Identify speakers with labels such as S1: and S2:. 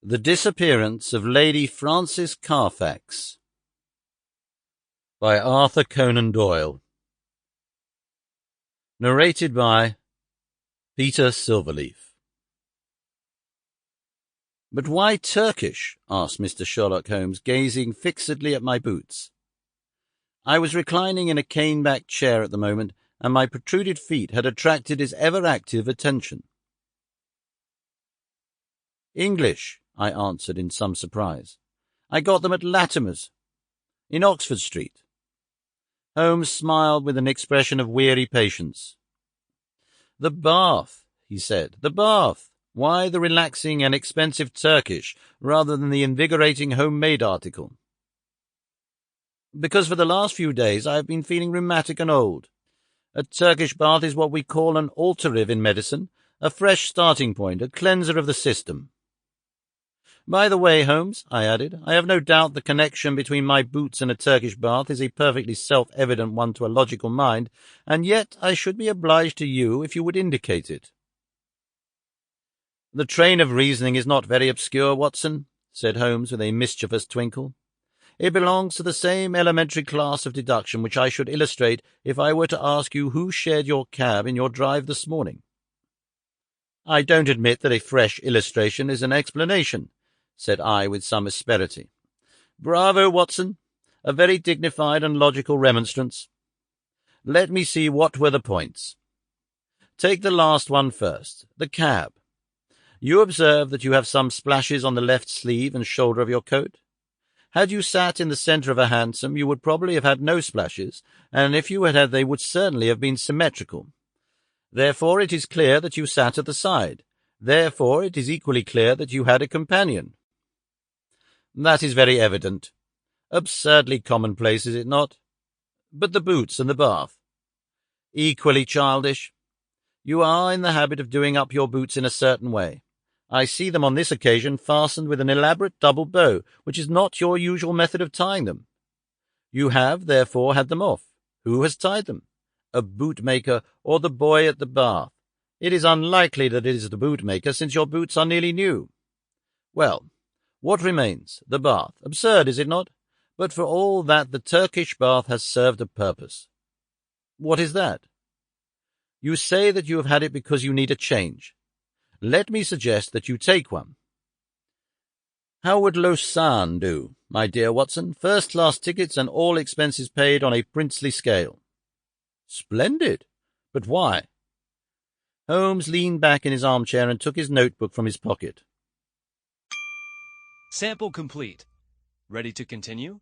S1: The Disappearance of Lady Frances Carfax by Arthur Conan Doyle. Narrated by Peter Silverleaf. "But why Turkish?" asked Mr. Sherlock Holmes, gazing fixedly at my boots. I was reclining in a cane-backed chair at the moment, and my protruded feet had attracted his ever-active attention. "English," I answered in some surprise. "I got them at Latimer's, in Oxford Street." Holmes smiled with an expression of weary patience. "The bath," he said, "the bath. Why the relaxing and expensive Turkish rather than the invigorating home-made article?" "Because for the last few days I have been feeling rheumatic and old. A Turkish bath is what we call an alterative in medicine, a fresh starting point, a cleanser of the system. By the way, Holmes," I added, "I have no doubt the connection between my boots and a Turkish bath is a perfectly self-evident one to a logical mind, and yet I should be obliged to you if you would indicate it." "The train of reasoning is not very obscure, Watson," said Holmes with a mischievous twinkle. "It belongs to the same elementary class of deduction which I should illustrate if I were to ask you who shared your cab in your drive this morning." "I don't admit that a fresh illustration is an explanation," said I with some asperity. "Bravo, Watson! A very dignified and logical remonstrance. Let me see, what were the points? Take the last one first, the cab. You observe that you have some splashes on the left sleeve and shoulder of your coat. Had you sat in the centre of a hansom, you would probably have had no splashes, and if you had, they would certainly have been symmetrical. Therefore it is clear that you sat at the side. Therefore it is equally clear that you had a companion." "That is very evident. Absurdly commonplace, is it not? But the boots and the bath?" "Equally childish. You are in the habit of doing up your boots in a certain way. I see them on this occasion fastened with an elaborate double bow, which is not your usual method of tying them. You have, therefore, had them off. Who has tied them? A bootmaker or the boy at the bath? It is unlikely that it is the bootmaker, since your boots are nearly new. Well, what remains? The bath. Absurd, is it not? But for all that, the Turkish bath has served a purpose." "What is that?" "You say that you have had it because you need a change. Let me suggest that you take one. How would Lausanne do, my dear Watson? First-class tickets and all expenses paid on a princely scale." "Splendid! But why?" Holmes leaned back in his armchair and took his notebook from his pocket.
S2: Sample complete. Ready to continue?